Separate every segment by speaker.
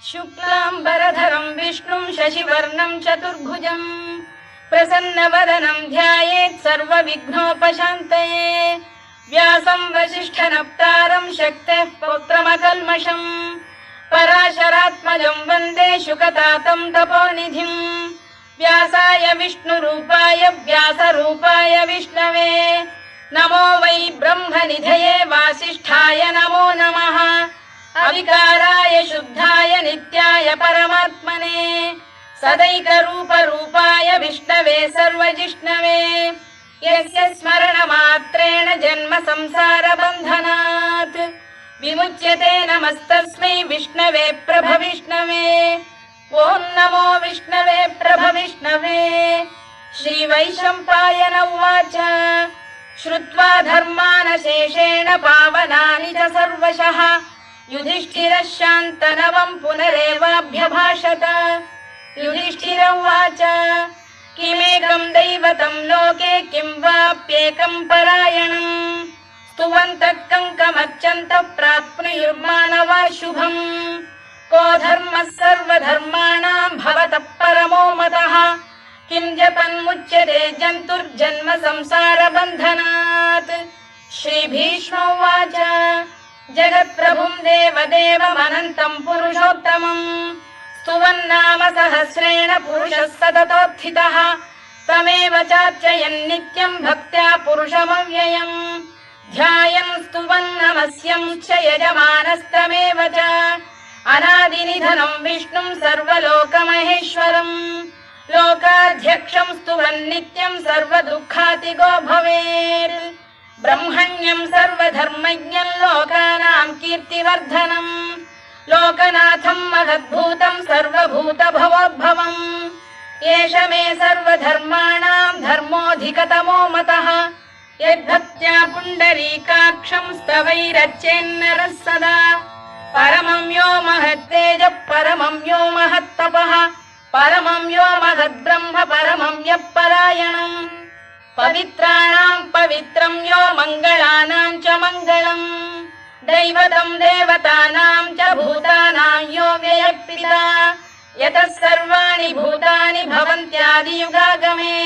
Speaker 1: शुक्लाम्बरधरं विष्णुं शशिवर्णं चतुर्भुजं प्रसन्नवदनं ध्यायेत् सर्वविघ्नोपशान्तये। व्यासं वसिष्ठनप्तारं शक्तेः पौत्रमकल्मषम् पराशरात्मजं वन्दे शुकतातं तपोनिधिं। व्यासाय विष्णुरूपाय व्यासरूपाय विष्णवे नमो वै ब्रह्मनिधये वासिष्ठाय नमो नमः। अविकाराय शुद्धाय नित्याय परमात्मने सदैकरूपरूपाय विष्णवे सर्वजिष्णवे यस्य स्मरणमात्रेण जन्म संसारबन्धनात् विमुच्यते नमस्तस्मै विष्णवे प्रभविष्णवे। ॐ नमो विष्णवे प्रभविष्णवे। श्रीवैशम्पायन उवाच श्रुत्वा धर्मानशेषेण पावनानि च सर्वशः युधिष्ठिरः शान्तनवं पुनरेवाभ्यभाषत। युधिष्ठिर उवाच किमेकं दैवतं लोके किं वाप्येकं परायणम् स्तुवन्तः कङ्कमर्चन्तः प्राप्नुयुर्मानवा शुभम्। को धर्मः सर्वधर्माणां भवतः परमो मतः किं जपन्मुच्यते जन्तुर्जन्म संसारबन्धनात्। श्रीभीष्म उवाच जगत्प्रभुं देवदेवमनन्तं पुरुषोत्तमं स्तुवन्नाम सहस्रेण पुरुषः सततोत्थितः तमेव चार्चयन् नित्यं भक्त्या पुरुषमव्ययम् ध्यायन् स्तुवन् नमस्यं च यजमानस्तमेव च अनादिनिधनं विष्णुं सर्वलोकमहेश्वरम् लोकाध्यक्षं स्तुवन् नित्यं सर्वदुःखातिगो भवेत्। ब्रह्मण्यं सर्वधर्मज्ञं लोकानां कीर्तिवर्धनम् लोकनाथं महद्भूतं सर्वभूतभवोद्भवम् एष मे सर्वधर्माणां धर्मोऽधिकतमो मतः यद्भक्त्या पुण्डरीकाक्षं स्तवैरर्चेन्नरः सदा परमं यो महत्तेजः परमं यो महत्तपः परमं यो महद्ब्रह्म परमं यः परायणम् पवित्राणां पवित्रं यो मङ्गलानां च मङ्गलम् दैवतं देवतानां च भूतानां यो व्ययः यतः सर्वाणि भूतानि भवन्त्यादियुगागमे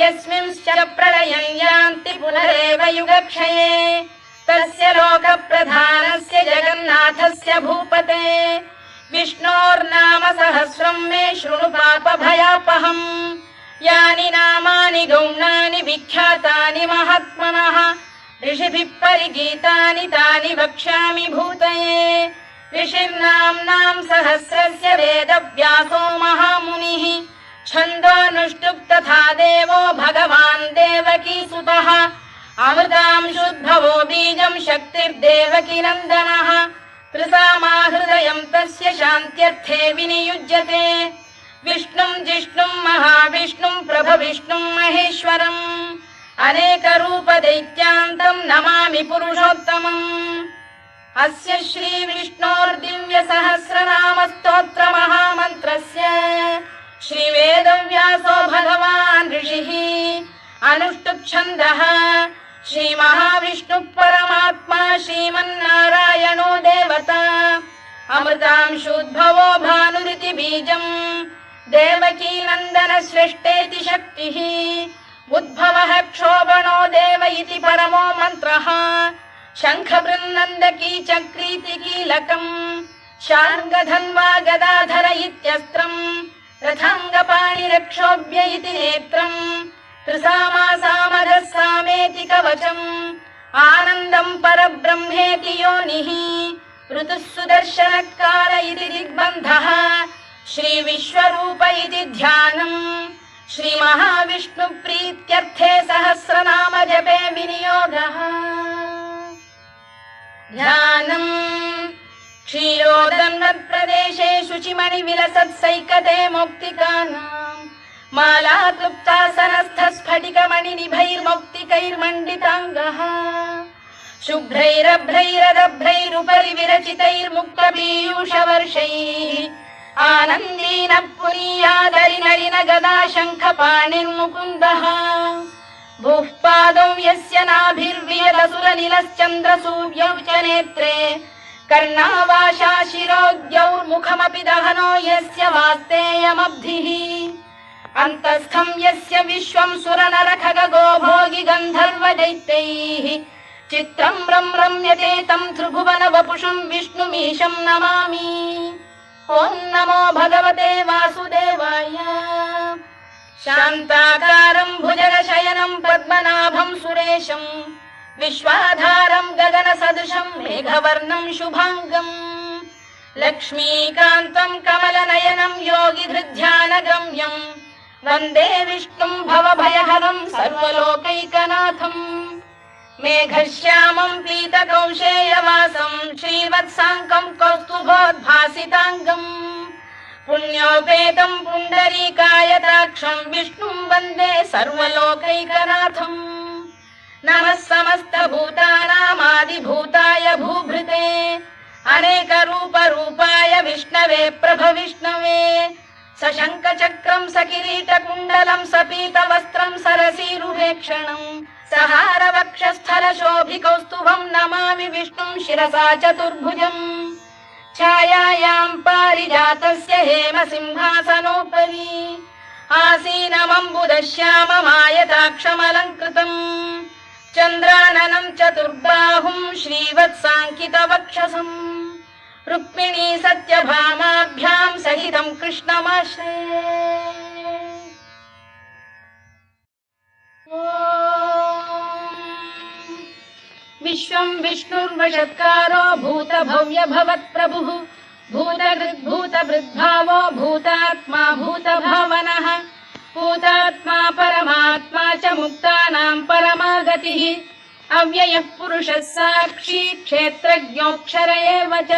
Speaker 1: यस्मिंश्च प्रलयं यान्ति पुनरेव युगक्षये तस्य लोकप्रधानस्य जगन्नाथस्य भूपते विष्णोर्नाम सहस्रं मे शृणु पापभयापहम् यानि नामानि गौणानि विख्यातानि महात्मनः ऋषिभिः परिगीतानि तानि वक्ष्यामि भूतये। ऋषिर्नाम्नां सहस्रस्य वेदव्यासो महामुनिः छन्दोऽनुष्टुप् तथा देवो भगवान् देवकीसुतः अमृतांशुद्भवो बीजं शक्तिर्देवकीनन्दनः त्रिसामाहृदयं तस्य शान्त्यर्थे विनियुज्यते विष्णुं जिष्णुं महाविष्णुं प्रभविष्णुं महेश्वरम् अनेकरूपदैत्यान्तं नमामि पुरुषोत्तमम्। अस्य श्रीविष्णोर्दिव्यसहस्रनामस्तोत्रमहामन्त्रस्य श्रीवेदव्यासो भगवान् ऋषिः अनुष्टुप्छन्दः श्रीमहाविष्णुः परमात्मा श्रीमन्नारायणो देवता अमृतांशुद्भवो भानुरिति बीजम् देवकीनन्दन श्रेष्ठेति शक्तिः उद्भवः क्षोभणो देव इति परमो मन्त्रः शङ्खबृन्नन्दकी चक्रीति कीलकम् शार्ङ्गधन्वा गदाधर इत्यस्त्रम् रथाङ्गपाणिरक्षोभ्य इति नेत्रम् त्रिसामासामरः सामेति कवचम् आनन्दं परब्रह्मेति योनिः ऋतुः सुदर्शनकाल इति दिग्बन्धः श्रीविश्वरूप इति ध्यानम् श्रीमहाविष्णुप्रीत्यर्थे सहस्रनाम जपे विनियोगः। ध्यानम् क्षीरोदन्वत्प्रदेशे शुचिमणिविलसत्सैकते मौक्तिकानाम् मालाक्लुप्तासनस्थस्फटिकमणिनिभैर्मौक्तिकैर्मण्डिताङ्गः शुभ्रैरभ्रैरदभ्रैरुपरि विरचितैर्मुक्तपीयूषवर्षैः आनन्दीन पुरीयादरि नलिन गदा शङ्खपाणिर्मुकुन्दः भूः पादौ यस्य नाभिर्वियदसुरनिलश्चन्द्रसूर्यौ च नेत्रे कर्णावाशा शिरोद्यौर्मुखमपि दहनो यस्य वास्तेयमब्धिः अन्तस्थं यस्य विश्वं सुरनरखगो भोगि गन्धर्वदैत्यैः चित्रं रम्यते तं त्रिभुवन वपुषं विष्णुमीशं नमामि। ॐ नमो भगवते वासुदेवाय। शान्ताकारं भुजगशयनं पद्मनाभं सुरेशं विश्वाधारं गगनसदृशं मेघवर्णं शुभाङ्गं लक्ष्मीकान्तं कमलनयनं योगिधृध्यानगम्यं वन्दे विष्णुं भवभयहरं सर्वलोकैकनाथं मेघश्यामं पीतकौशेयवासं श्रीवत्साङ्कं कौस्तुभोद्भासिताङ्गं पुण्योपेतं पुण्डरीकायताक्षं विष्णुं वन्दे सर्वलोकैकनाथम्। नमः समस्तभूतानामादिभूताय भूभृते अनेकरूपरूपाय विष्णवे प्रभविष्णवे सशङ्खचक्रं सकिरीटकुण्डलं सपीतवस्त्रं सरसीरुहेक्षणं सहारवक्षस्थलशोभिकौस्तुभं नमामि विष्णुं शिरसा चतुर्भुजम् छायायां पारिजातस्य हेमसिंहासनोपरि आसीनमम्बुदश्याममायताक्षमलङ्कृतम् चन्द्राननं चतुर्बाहुं श्रीवत्साङ्कितवक्षसम् रुक्मिणी सत्यभामाभ्यां सहितं कृष्णमाश्रये। विश्वं विष्णुर्वषत्कारो भूतभव्य भवत्प्रभुः भूतभृद्भावो भूतात्मा भूतभावनः भूतात्मा परमात्मा च मुक्तानां परमागतिः अव्ययः पुरुषः साक्षी क्षेत्रज्ञोऽक्षर एव च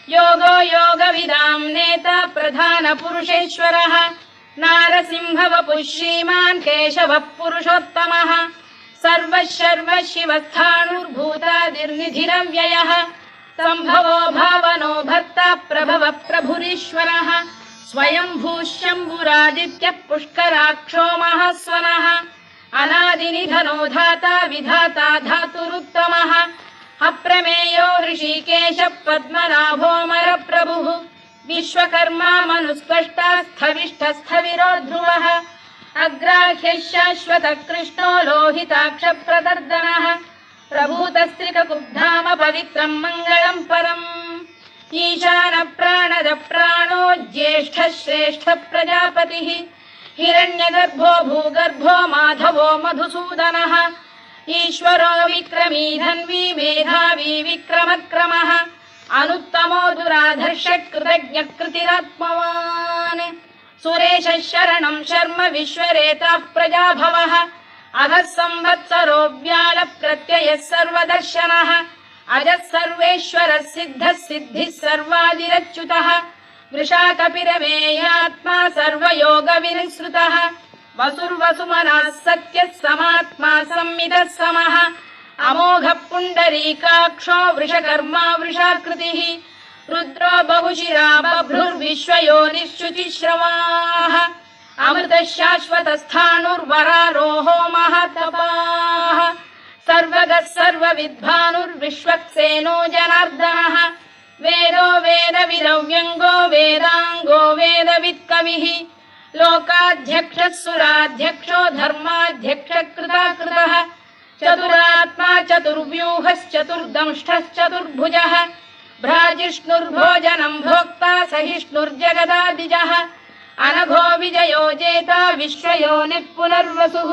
Speaker 1: योगो योगविदां नेता प्रधानपुरुषेश्वरः नारसिंहवपुः श्रीमान् केशवः पुरुषोत्तमः सर्वशर्व शिवस्थाणुर्भूतादिर्निधिरव्ययः सम्भवो भावनो भर्ता प्रभव प्रभुरीश्वरः स्वयंभूः शम्भुरादित्यः पुष्कराक्षो महास्वनः अनादिनिधनो धाता विधाता धातुरुत्तमः अप्रमेयो ऋषिकेशः पद्मनाभोऽमरप्रभुः विश्वकर्मा मनुस्पष्टा स्थविष्ठस्थविरो ध्रुवः अग्राह्यः शाश्वतः कृष्णो लोहिताक्षप्रदर्दनः प्रभूतस्त्रिककुब्धाम पवित्रं मङ्गलं परम् ईशानः प्राणदः प्राणो ज्येष्ठः श्रेष्ठः प्रजापतिः हिरण्यगर्भो भूगर्भो माधवो मधुसूदनः ईश्वरो विक्रमी धन्वी मेधावी विक्रमक्रमः अनुत्तमो दुराधर्षः कृतज्ञः कृतिरात्मवान् सुरेशः शरणं शर्म विश्वरेता प्रजाभवः अधः संवत्सरो व्यालः प्रत्ययः सर्वदर्शनः अजः सर्वेश्वरः सिद्धः सिद्धिः सर्वादिरच्युतः वृषाकपिरमेयात्मा सर्वयोगविनिसृतः वसुर्वसुमनः सत्यः समात्मा संमितः समः अमोघः पुण्डरीकाक्षो वृषकर्मा वृषाकृतिः रुद्रो बहुशिरा बभ्रुर्विश्वयोनिश्रुतिश्रवाः अमृतः शाश्वतस्थाणुर्वरारोहो महातपाः सर्वगः सर्वविद्भानुर्विश्वक्सेनो जनार्दनः वेदो वेदविदव्यङ्गो वेदाङ्गो वेदवित्कविः लोकाध्यक्षः सुराध्यक्षो धर्माध्यक्षः कृताकृतः चतुरात्मा चतुर्व्यूहश्चतुर्दंष्टश्चतुर्भुजः भ्राजिष्णुर्भोजनं भोक्ता सहिष्णुर्जगदादिजः अनघो विजयो जेता विश्वयोनिः पुनर्वसुः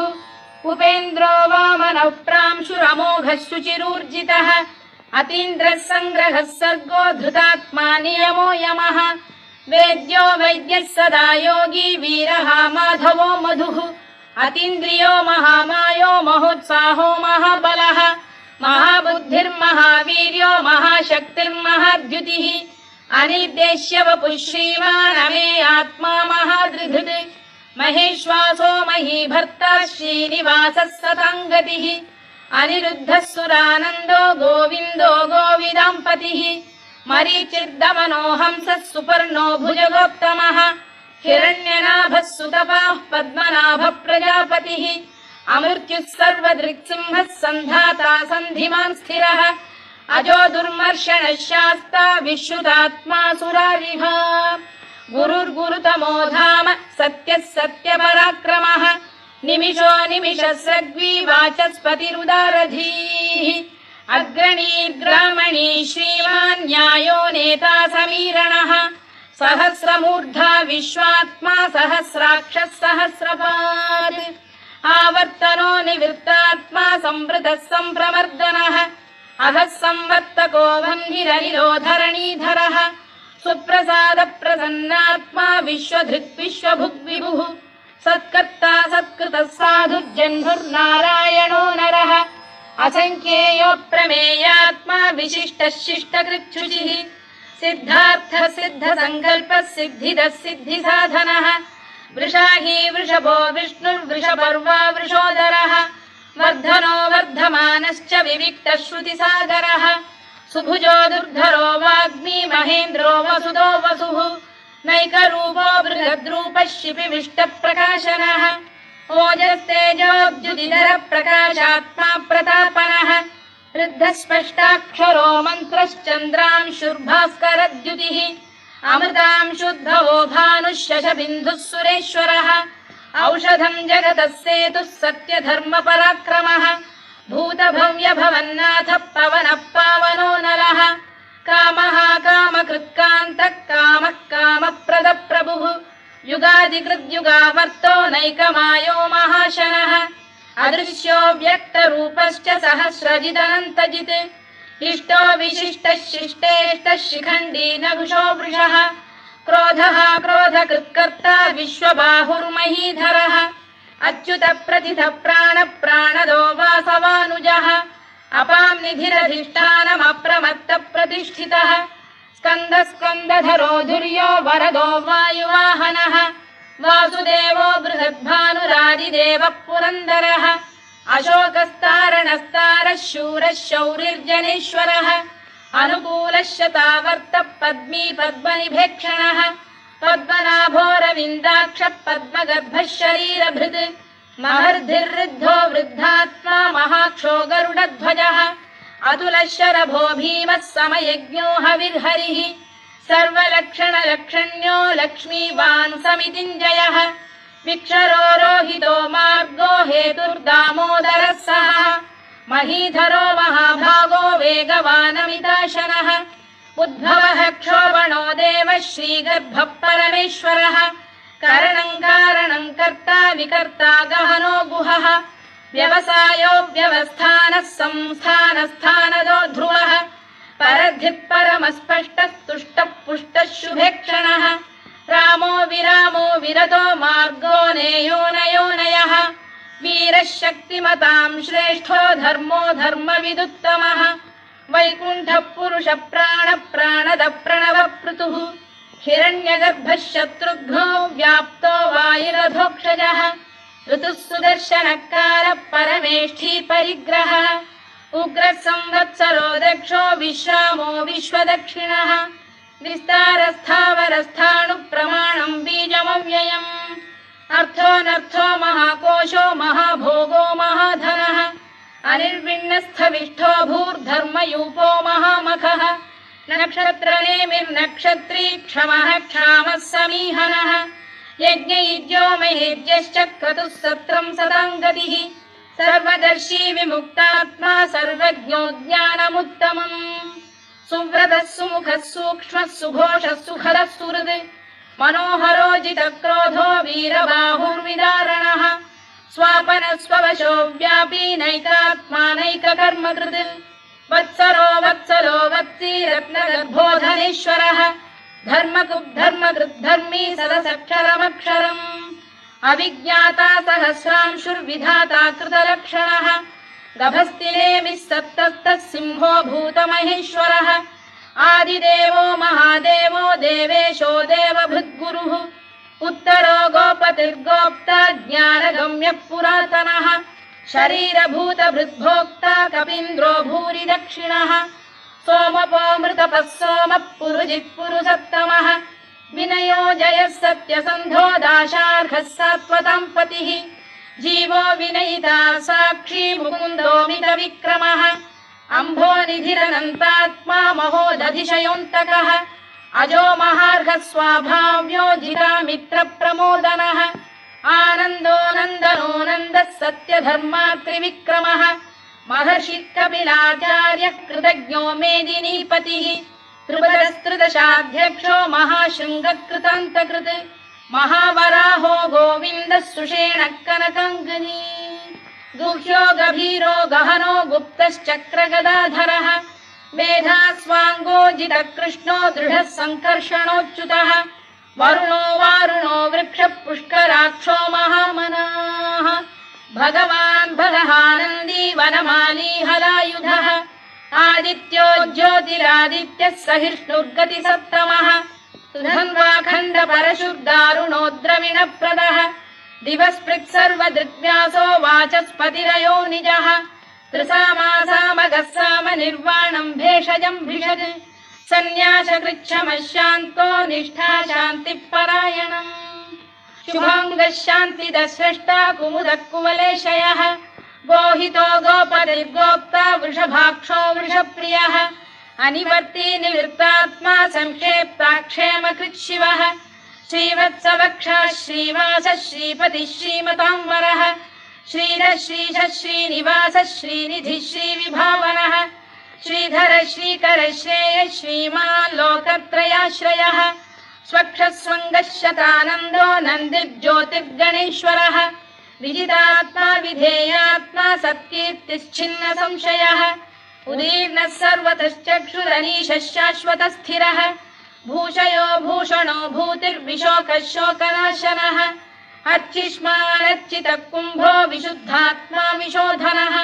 Speaker 1: उपेन्द्रो वामनः प्रांशुरमोघः शुचिरूर्जितः अतीन्द्रः सङ्ग्रहः सर्गो धृतात्मा नियमो यमः वेद्यो वैद्यः सदा योगी वीरः माधवो मधुः अतीन्द्रियो महामायो महोत्साहो महाबलः महाबुद्धिर्महावीर्यो महाशक्तिर्महाद्युतिः अनिर्देश्य वपुः श्रीमान् अमे आत्मा महादृधृत् महेश्वासो महीभर्ता श्रीनिवासः सताङ्गतिः अनिरुद्धः सुरानन्दो गोविन्दो गोविदाम्पतिः मरीचिर्दमनो हंसः सुपर्णो भुजगोत्तमः हिरण्यनाभः सुतपाः पद्मनाभः प्रजापतिः अमृत्युः सर्वदृक्सिंहः सन्धाता सन्धिमान् स्थिरः अजो दुर्मर्षणः शास्ता विश्रुतात्मा सुरारिः गुरुर्गुरुतमो धाम सत्यः सत्यपराक्रमः निमिषो निमिषस्रग्वी वाचस्पतिरुदारधीः अग्रणीर्ग्रामणी श्रीमान् न्यायो नेता समीरणः सहस्रमूर्धा विश्वात्मा सहस्राक्षः सहस्रपात् आवर्तनो निवृत्तात्मा संवृतः सम्प्रमर्दनः अधः संवर्तको वह्निरनिलो धरणीधरः सुप्रसाद प्रसन्नात्मा विश्वधृक् विश्वभुग्विभुः सत्कर्ता सत्कृतः साधुर्जह्नुर्नारायणो नरः असंख्येयो प्रमेयात्मा विशिष्टः शिष्टकृच्छुचिः सिद्धार्थः सिद्धसङ्कल्पः सिद्धिदः सिद्धिसाधनः वृषाही वृषभो विष्णुर्वृषपर्वा वृषोदरः वर्धनो वर्धमानश्च विविक्तः श्रुतिसागरः सुभुजो दुर्धरो वाग्मी महेन्द्रो वसुदो वसुः नैकरूपो बृहद्रूपः शिपिविष्टप्रकाशनः ओजस्तेजोद्युतिधर प्रकाशात्मा प्रतापनः वृद्धस्पष्टाक्षरो मन्त्रश्चन्द्रांशुर्भास्करद्युतिः अमृतांशुद्भवो भानुः शशबिन्दुः सुरेश्वरः औषधम् जगतः सेतुः सत्यधर्मपराक्रमः भूतभव्यभवन्नाथः पवनः पावनो नरः कामः कामकृत्कान्तः कामः कामप्रदप्रभुः युगादिकृद्युगावर्तो नैकमायो महाशनः अदृश्यो व्यक्तरूपश्च सहस्रजिदनन्तजित् इष्टो विशिष्टः शिष्टेष्टः शिखण्डी नघुषो वृषः क्रोधः क्रोधकृत्कर्ता विश्वबाहुर्महीधरः अच्युत प्रथित प्राण प्राणदो वासवानुजः अपां निधिरधिष्ठानमप्रमत्त प्रतिष्ठितः स्कन्द स्कन्दधरो धुर्यो वरदो वायुवाहनः वासुदेवो बृहद्भानुरादिदेवः पुरन्दरः अशोकस्तारणस्तारः शूरः शौरिर्जनेश्वरः अनुकूलः शतावर्तः पद्मी पद्मनिभेक्षणः पद्मनाभोरविन्दाक्षः पद्मगर्भः शरीरभृत् महर्धिर्वृद्धो वृद्धात्मा महाक्षो गरुडध्वजः अतुलः शरभो भीमः समयज्ञो हविर्हरिः सर्वलक्षणलक्षण्यो लक्ष्मीवान् समितिञ्जयः विक्षरो रोहितो मार्गो हेतुर्दामोदरः सः महीधरो महाभागो वेगवानमिताशनः उद्भवः क्षोभणो देवः श्रीगर्भः परमेश्वरः करणम् कारणम् कर्ता विकर्ता गहनो गुहः व्यवसायो व्यवस्थानः संस्थानस्थानदो ध्रुवः परधिः परमस्पष्टः तुष्टः पुष्टः शुभेक्षणः रामो विरामो विरतो मार्गो नेयोनयोनयः वीरः शक्तिमताम् श्रेष्ठो धर्मो धर्मविदुत्तमः वैकुण्ठः पुरुष प्राण प्राणद प्रणव पृतुः हिरण्यगर्भः शत्रुघ्नो व्याप्तो वायुरधोक्षजः ऋतुः सुदर्शनकारः परमेष्ठी परिग्रहः उग्रः संवत्सरो दक्षो विश्रामो विश्वदक्षिणः विस्तारस्थावरस्थाणु प्रमाणम् बीजमव्ययम् अर्थोऽनर्थो महाकोशो महाभोगो महाधनः अनिर्विण्णस्थविष्ठो भूर्धर्मयूपो महामखः नक्षत्रनेमिर्नक्षत्री क्षमः क्षामः समीहनः यज्ञयुज्यो महेज्यश्च क्रतुः सत्रम् सताम् गतिः सर्वदर्शी विमुक्तात्मा सर्वज्ञो ज्ञानमुत्तमम् सुव्रतः सुमुखः सूक्ष्मः सुघोषः सुखदः सुहृद् मनोहरोजितक्रोधो वीरबाहुर्विदारणः स्वापनः स्ववशो व्यापी नैकात्मा नैककर्मकृत् वत्सरो वत्सलो वत्सी रत्नगर्भोधनेश्वरः धर्मकृद्धर्मकृद्धर्मी सदसक्षरमक्षरम् अविज्ञाता सहस्रांशुर्विधाता कृतलक्षणः गभस्तिनेमिः सप्तस्तः सिंहो भूतमहेश्वरः आदिदेवो महादेवो देवेशो देवभृद्गुरुः उत्तरो गोपतिर्गोप्ता ज्ञानगम्यः पुरातनः शरीरभूतभृद्भोक्ता कपीन्द्रो भूरि दक्षिणः सोमपो मृतपः सोमः पुरुजित् पुरुषत्तमः विनयो जयः सत्यसन्धो दाशार्हः सात्वताम् पतिः जीवो विनयिता साक्षी मुकुन्दो मितविक्रमः अम्भोनिधिरनन्तात्मा महोदधिशयोऽन्तकः अजो महार्घः स्वाभाव्यो जितामित्रप्रमोदनः आनन्दो नन्दनो नन्दः सत्यधर्मात्रिविक्रमः महर्षि कपिलाचार्यः कृतज्ञो मेदिनीपतिः त्रिपदस्त्रिदशाध्यक्षो महाशृङ्गकृतान्तकृत् महावराहो गोविन्दः सुषेणः कनकाङ्गनी गुह्यो गभीरो गहनो गुप्तश्चक्रगदाधरः मेधास्वाङ्गो जितकृष्णो दृढः सङ्कर्षणोच्युतः वरुणो वारुणो वृक्षः पुष्कराक्षो महामनाः भगवान् भगहानन्दी वनमाली हलायुधः आदित्यो ज्योतिरादित्यः सहिष्णुर्गतिसप्तमः सुधन्वाखण्ड परशुर्दारुणो द्रविणप्रदः दिवस्पृक् सर्वदृग्व्यासो वाचस्पतिरयो निजः त्रिसामासामगः साम निर्वाणम् भेषजम् भिषज सन्न्यासकृच्छमः शान्तो निष्ठा शान्तिपरायणम् शुभाङ्गः शान्तिदः स्रष्टा कुमुदः कुवलेशयः गोहितो गोपतिर्गोप्ता वृषभाक्षो वृषप्रियः अनिवर्ती निवृत्तात्मा संक्षेप्ता क्षेमकृत् शिवः श्रीवत्सवक्षः श्रीवासः श्रीपतिः श्रीमताम्बरः श्रीधः श्रीशः श्रीनिवासः श्रीनिधिः श्रीविभावनः श्रीधर श्रीकर श्रेयः श्रीमान् लोकत्रयाश्रयः स्वक्षः स्वङ्गः शतानन्दो नन्दिर्ज्योतिर्गणेश्वरः विजितात्मा विधेयात्मा सत्कीर्तिश्छिन्न संशयः उदीर्णः सर्वतश्चक्षुरनीशः शाश्वतः स्थिरः भूषयो भूषणो भूतिर्विशोकः शोकनाशनः अर्चिष्मानर्चितः कुम्भो विशुद्धात्मा विशोधनः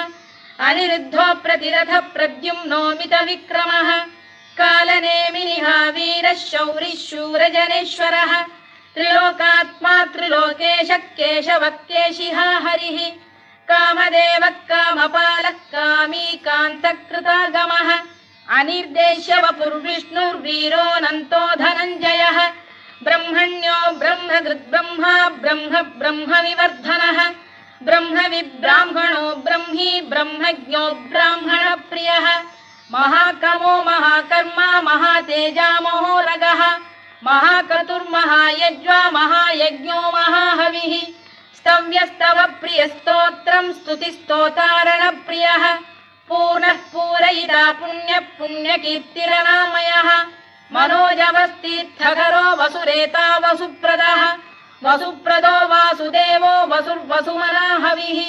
Speaker 1: अनिरुद्धो प्रतिरथ प्रद्युम्नोमित विक्रमः कालनेमिनिः वीरः शौरिः शूरजनेश्वरः त्रिलोकात्मा त्रिलोकेशः केशवः केशिहा हरिः कामदेवः कामपालः कामी कान्तकृतागमः अनिर्देश्य वपुर्विष्णुर्वीरोऽनन्तो धनञ्जयः ब्रह्मण्यो ब्रह्मकृद्ब्रह्मा ब्रह्म ब्रह्मविवर्धनः ब्रह्मविब्राह्मणो ब्रह्मी ब्रह्मज्ञो ब्राह्मणप्रियः महाकमो महाकर्मा महातेजा महोरगः महाक्रतुर्महायज्वा महायज्ञो महाहविः स्तव्यस्तव प्रियस्तोत्रम् स्तुतिस्तोतारणप्रियः पूर्णः पूरयिता पुण्यः पुण्यकीर्तिरनामयः मनोजवस्तीर्थकरो वसुरेता वसुप्रदः वसुप्रदो वासुदेवो वसुर्वसुमनाहविः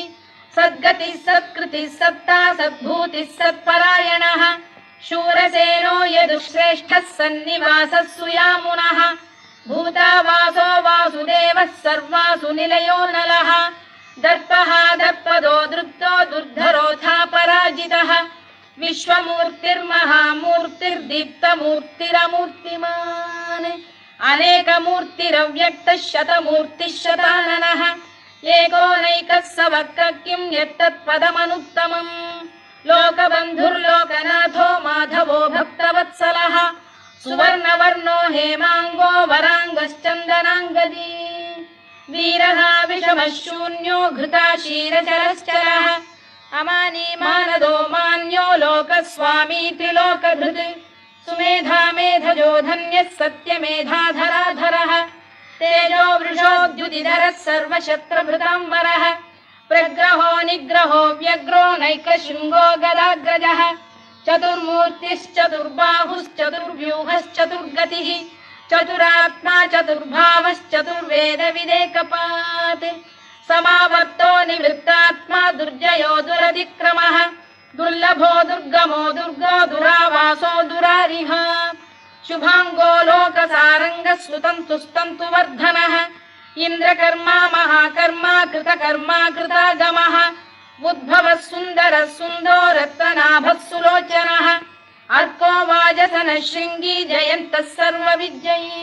Speaker 1: सद्गतिः सत्कृतिः सत्ता सद्भूतिः सत्परायणः शूरसेनो यदुश्रेष्ठः सन्निवासः सुयामुनः भूतावासो वासुदेवः सर्वासु निलयो नलः दर्पः दर्पदो दृप्तो दुर्धरोऽथा पराजितः विश्वमूर्तिर्महामूर्तिर्दीप्तमूर्तिरमूर्तिमान् अनेकमूर्तिरव्यक्तः शतमूर्तिः शताननः एकोनैकः स वक्र किं यत्तत्पदमनुत्तमम् लोकबन्धुर्लोकनाथो माधवो भक्तवत्सलः सुवर्णवर्णो हेमाङ्गो वराङ्गश्चन्दनाङ्गदी वीरः विषमः शून्यो घृता क्षीरचरश्चरः अमानी मानदो मान्यो लोकस्वामी त्रिलोकधृत् सुमेधा मेधजो धन्यः सत्यमेधाधराधरः तेजो वृषोद्युतिधरः सर्वशत्रुभृताम्बरः प्रग्रहो निग्रहो व्यग्रो नैकशृङ्गो गदाग्रजः चतुर्मूर्तिश्चतुर्बाहुश्चतुर्व्यूहश्चतुर्गतिः चतुरात्मा चतुर्भावश्चतुर्वेदविदेकपात् समावर्तो निवृत्तात्मा दुर्जयो दुरतिक्रमः दुर्लभो दुर्गमो दुर्गो दुरावासो दुरारिः शुभाङ्गो लोकसारङ्गः सुतन्तुस्तन्तु वर्धनः इन्द्रकर्मा महाकर्मा कृतकर्मा कृतागमः उद्भवः सुन्दरः सुन्दो रत्ननाभः सुलोचनः अर्को वाजसनः शृङ्गी जयन्तः सर्वविजयी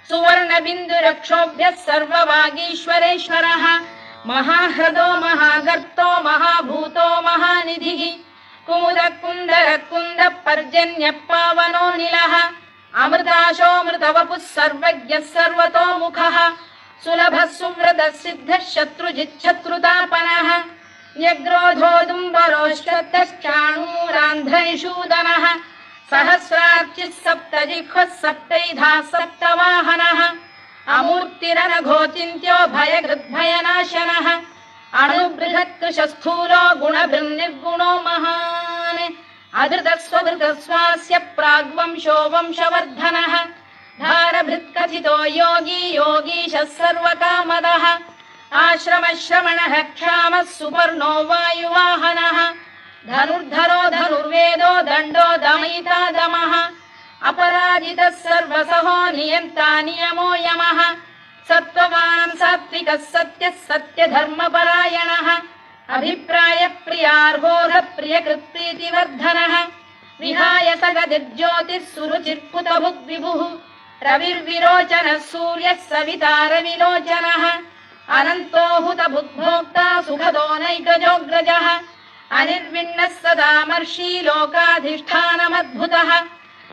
Speaker 1: सुवर्णबिन्दुरक्षोभ्यः सर्ववागीश्वरेश्वरः महाह्रदो महागर्तो महाभूतो महानिधिः कुमुदः कुन्दरः कुन्दः पर्जन्यः पावनोऽनिलः अमृताशोऽमृतवपुः सर्वज्ञः सर्वतोमुखः सुलभः सुव्रतः सिद्धः शत्रुजिच्छत्रुतापनः न्यग्रोधोदुम्बरोश्वत्थश्चाणूरा महिषूदनः सहस्रार्चिः सप्तजिह्वः सप्तैधाः सप्तवाहनः अमूर्तिरनघोचिन्त्यो भयकृद्भयनाशनः अणुबृहत्कृशस्थूलो गुणभिर्निर्गुणो महान् अधृतस्वधृतस्वास्य प्राग्वंशो वंशवर्धनः धारभृत्कथितो योगी योगीशः सर्वकामदः आश्रमश्रमणः क्षामः सुपर्णो वायुवाहनः धनुर्धरो धनुर्वेदो दण्डो दमयिता दमः अपराजितः सर्वसहो नियन्ता नियमो यमः सत्त्ववान् सात्विकः सत्यः सत्यधर्मपरायणः अभिप्रायप्रियार्होः प्रियकृत्प्रीतिवर्धनः विहाय सगदिर्ज्योतिः सुरुचिर्कुतभुग्विभुः रविर्विरोचनः सूर्यः सविता रविलोचनः अनन्तो हुतभुग्भोक्ता सुखदो नैकजोऽग्रजः अनिर्विण्णः सदामर्षी लोकाधिष्ठानमद्भुतः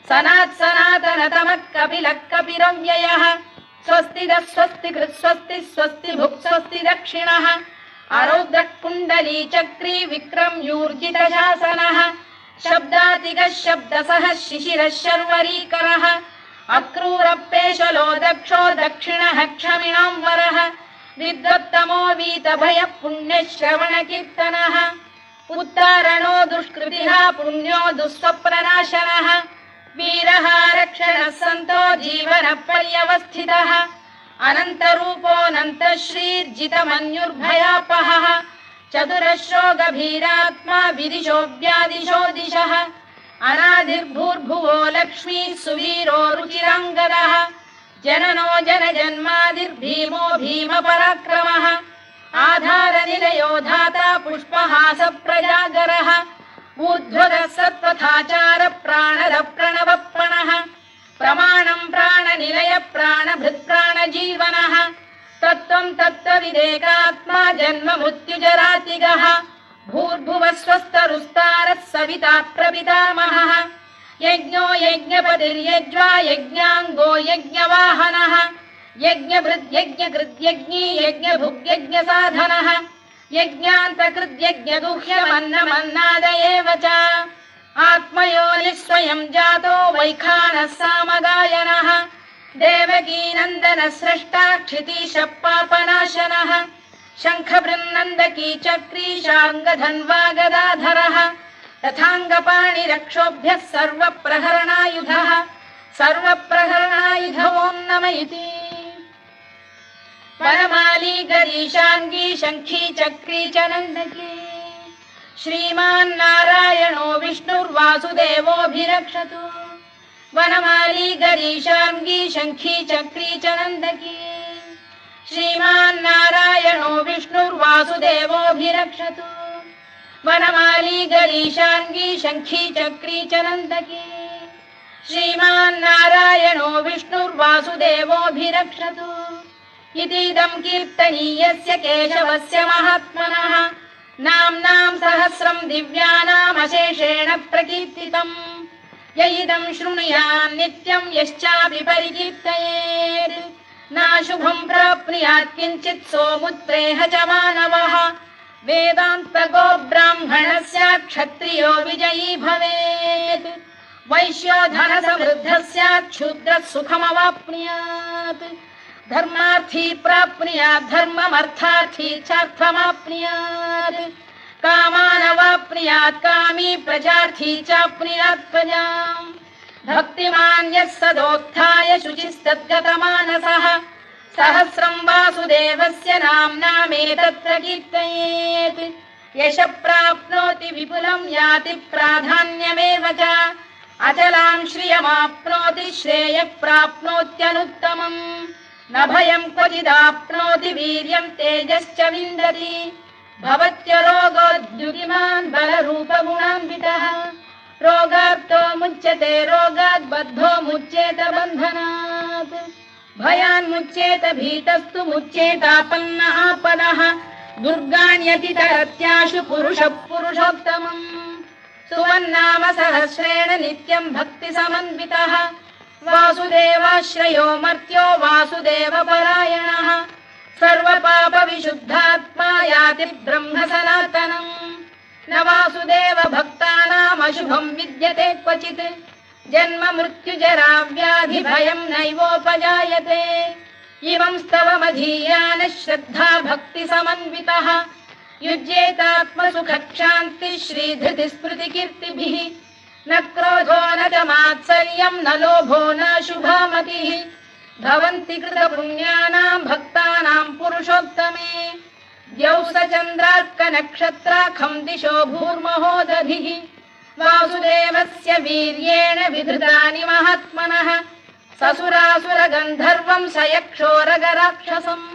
Speaker 1: सनात्सनातनतमः कपिलः कपिरव्ययः स्वस्तिदः स्वस्तिकृत् स्वस्ति स्वस्तिभुक् स्वस्ति दक्षिणः आरौद्रः कुण्डली चक्री विक्रम्यूर्जितशासनः शब्दातिगः शब्दसः शिशिरः शर्वरीकरः अक्रूरपेशलो दक्षो दक्षिणः क्षमिणाम्बरः विद्वत्तमो वीतभयः पुण्यश्रवणकीर्तनः उत्तारणो दुष्कृतिः पुण्यो दुःस्वप्ननाशनः वीरः रक्षणः सन्तो जीवनपर्यवस्थितः अनन्तरूपोऽनन्तश्रीर्जितमन्युर्भयापहः चतुरश्रो गभीरात्मा विदिशो व्यादिशो दिशः अनादिर्भूर्भुवो लक्ष्मी सुवीरो रुचिराङ्गदः जननो जनजन्मादिर्भीमो भीमपराक्रमः आधारनिलयो धाता पुष्पहास प्रजागरः ऊर्ध्वगः सत्त्वथाचार प्राणद प्रणवप्रणः प्रमाणम् प्राणनिलय प्राणभृत्प्राणजीवनः तत्त्वम् तत्त्वविदेकात्मा जन्म मृत्युजरातिगः भूर्भुवः स्वस्तरुस्तारः सविता प्रपितामहः यज्ञो यज्ञपतिर्यज्वा यज्ञाङ्गो यज्ञवाहनः यज्ञभृद्यज्ञकृद्यज्ञी यज्ञभुग्यज्ञसाधनः यज्ञान्तकृद्यज्ञगुह्यमन्नमन्नाद एव च आत्मयोनिः स्वयं जातो वैखानः सामगायनः देवकीनन्दनः स्रष्टा क्षितीशः पापनाशनः शङ्खबृन्नन्दकी चक्री शार्ङ्गधन्वा गदाधरः तथाङ्गपाणिरक्षोभ्यः सर्वप्रहरणायुधः सर्वप्रहरणायुधवो नम इति वनमाली गरीशाङ्गी शङ्खी चक्री च नन्दकी श्रीमान्नारायणो विष्णुर्वासुदेवोऽभिरक्षतु वनमाली गरीशाङ्गी शङ्खी चक्री च नन्दकी श्रीमान्नारायणो विष्णुर्वासुदेवोऽभिरक्षतु वनमाली गरीशाङ्गी शङ्खी चक्री च नन्दकी श्रीमान्नारायणो विष्णुर्वासुदेवोऽभिरक्षतु इतीदं कीर्तनीयस्य केशवस्य महात्मनः नाम्नां सहस्रं दिव्यानामशेषेण प्रकीर्तितम् य इदं शृणुयात् नित्यं यश्चापि परिकीर्तयेत् नाशुभं प्राप्नुयात् किञ्चित् सोमुत्रेह च मानवः वेदान्तको ब्राह्मणस्य क्षत्रियो विजयी भवेत् वैश्यो धनसमृद्धः स्यात् क्षुद्रः सुखमवाप्नुयात् धर्मार्थी प्राप्नुयात् धर्ममर्थार्थी चार्थमाप्नुयात् कामानवाप्नुयात् कामी प्रजार्थी चाप्नुयात् प्रजाम् भक्तिमान् यः सदोत्थाय शुचिस्तद्गतमानसः सहस्रं वासुदेवस्य नाम्नामेतत्र कीर्तयेत् यशः प्राप्नोति विपुलं याति प्राधान्यमेव च अचलां श्रियमाप्नोति श्रेयः प्राप्नोत्यनुत्तमम् न भयं क्वचिदाप्नोति वीर्यं तेजश्च विन्दति भवत्यरोगोद्युतिमान् बलरूपगुणान्वितः रोगार्तो मुच्यते रोगात् बद्धो मुच्येत बन्धनात् भयान्मुच्येत भीतस्तु मुच्येतापन्न आपदः दुर्गाण्यतितरत्याशु पुरुषः पुरुषोत्तमम् सुवन्नाम सहस्रेण नित्यं भक्तिसमन्वितः वासुदेवाश्रयो मर्त्यो वासुदेवपरायणः सर्वपापविशुद्धात्मा याति ब्रह्म सनातनम् न वासुदेव भक्तानामशुभं विद्यते विद्यते क्वचित् जन्म मृत्युजरा व्याधि भयं नैवोपजायते इमं स्तवमधीयानः श्रद्धा भक्ति समन्वितः युज्येतात्मसुखक्षान्ति श्रीधृति स्मृति कीर्तिभिः न क्रोधो न च मात्सर्यं न लोभो न शुभामतिः भवन्ति कृतपुण्यानां भक्तानां पुरुषोत्तमे द्यौसचन्द्रार्कनक्षत्राखं दिशो भूर्महोदधिः वासुदेवस्य वीर्येण विधृतानि महात्मनः ससुरासुरगन्धर्वं स यक्षोरगराक्षसम्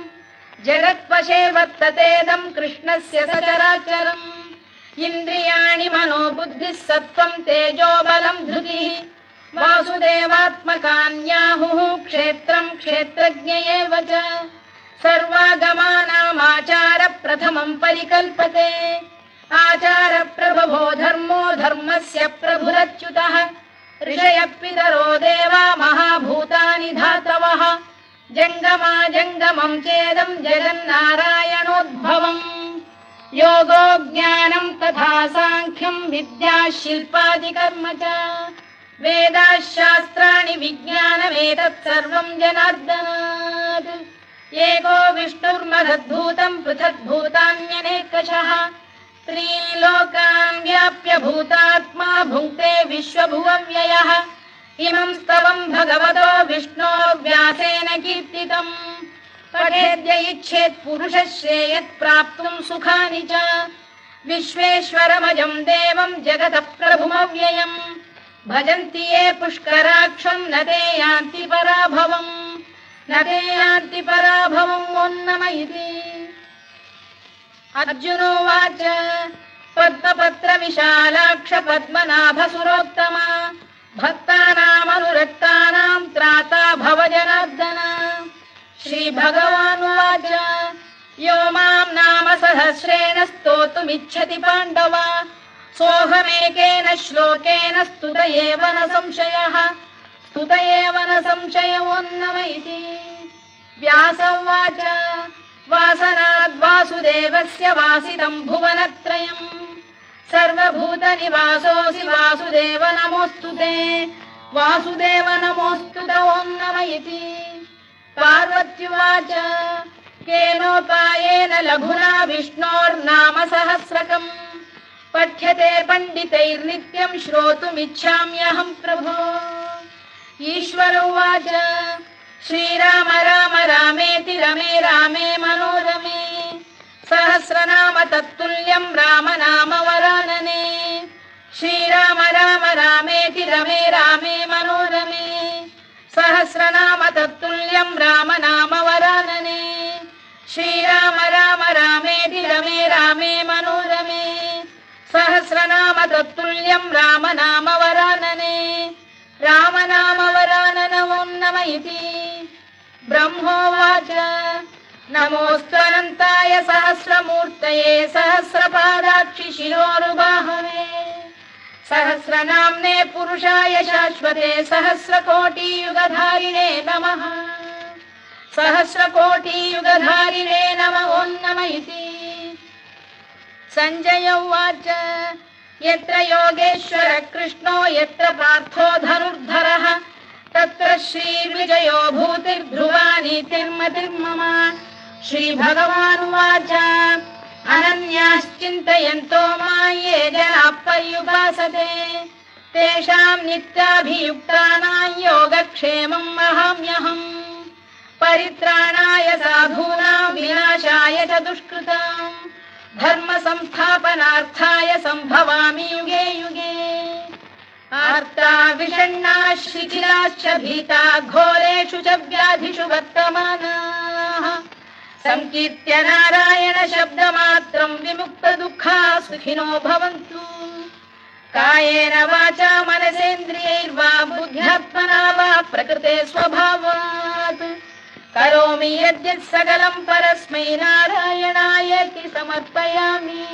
Speaker 1: जगत्वशे वर्ततेदं कृष्णस्य सचराचरम् इन्द्रियाणि मनो बुद्धिः सत्त्वं तेजो बलं धृतिः वासुदेवात्मकान्याहुः क्षेत्रं क्षेत्रज्ञ एव च सर्वागमानामाचार प्रथमं परिकल्पते आचार प्रभवो धर्मो धर्मस्य प्रभुरच्युतः ऋषयः पितरो देवा महाभूतानि धातवः जङ्गमा जङ्गमं चेदं जगन्नारायणोद्भवम् योगो ज्ञानं तथा साङ्ख्यं विद्या शिल्पादिकर्म च वेदाः शास्त्राणि विज्ञानमेतत् सर्वं जनार्दनात् एको विष्णुर्महद्भूतं पृथग्भूतान्यनेकशः त्रीन् लोकान् व्याप्य भूतात्मा भुङ्क्ते विश्वभुवव्ययः इमं स्तवं भगवतो विष्णोर्व्यासेन कीर्तितम् पठेद्य इच्छेत् पुरुषः श्रेयत् प्राप्तुं सुखानि च विश्वेश्वरमजं देवं जगतः प्रभुमव्ययम् भजन्ति ये पुष्कराक्षं न ते यान्ति पराभवम् न ते यान्ति पराभवम् ओन्नम इति अर्जुनोवाच पद्मपत्र विशालाक्ष पद्मनाभ सुरोत्तमा भक्तानामनुरक्तानां त्राता भव जनार्दन श्रीभगवानुवाच यो मां नाम सहस्रेण स्तोतुमिच्छति पाण्डव सोऽहमेकेन श्लोकेन स्तुत एव न संशयोन्नम इति व्यास उवाच वासनाद्वासुदेवस्य वासितं भुवनत्रयम् सर्वभूतनिवासोऽसि वासुदेव नमोऽस्तु ते वासुदेव नमोऽस्तु ते ओन्नम इति पार्वत्युवाच केनोपायेन लघुना विष्णोर्नाम सहस्रकम् पठ्यते पण्डितैर्नित्यं श्रोतुमिच्छाम्यहं प्रभो ईश्वर उवाच श्रीराम राम रामेति रमे रामे मनोरमे सहस्रनाम तत्तुल्यं राम नाम वरानने श्रीराम राम रामेति रमे रामे मनोरमे सहस्रनाम तत्तुल्यं राम नाम वरानने श्रीराम राम रामेति रमे रामे मनोरमे सहस्रनाम तत्तुल्यं राम नाम वरानने राम नाम वरानन ओन्नम इति ब्रह्मोवाच नमोऽस्त्वनन्ताय सहस्रमूर्तये सहस्रपादाक्षि शिरोरुबाहवे सहस्रनाम्ने पुरुषाय शाश्वते सहस्रकोटियुगधारिणे नमः सहस्रकोटियुगधारिणे नमः ओन्नम इति सञ्जय उवाच यत्र योगेश्वर कृष्णो यत्र पार्थो धनुर्धरः तत्र श्रीविजयो भूतिर्ध्रुवा नीतिर्मतिर्मम श्रीभगवानुवाच अनन्याश्चिन्तयन्तो मां ये जनाः पर्युपासते तेषां नित्याभियुक्तानां योगक्षेमं वहाम्यहम् परित्राणाय साधूनां विनाशाय च दुष्कृतां धर्म संस्थापनार्थाय सम्भवामि युगे युगे आर्ता विषण्णाः शिथिलाश्च भीता घोरेषु च व्याधिषु वर्तमानाः संकीर्त्य नारायण शब्दमात्रं विमुक्तदुःखाः सुखिनो भवन्तु कायेन वाचा मनसेन्द्रियैर्वा बुद्ध्यात्मना वा प्रकृते स्वभावात् करोमि यद्यत् सकलं परस्मै नारायणायेति समर्पयामि।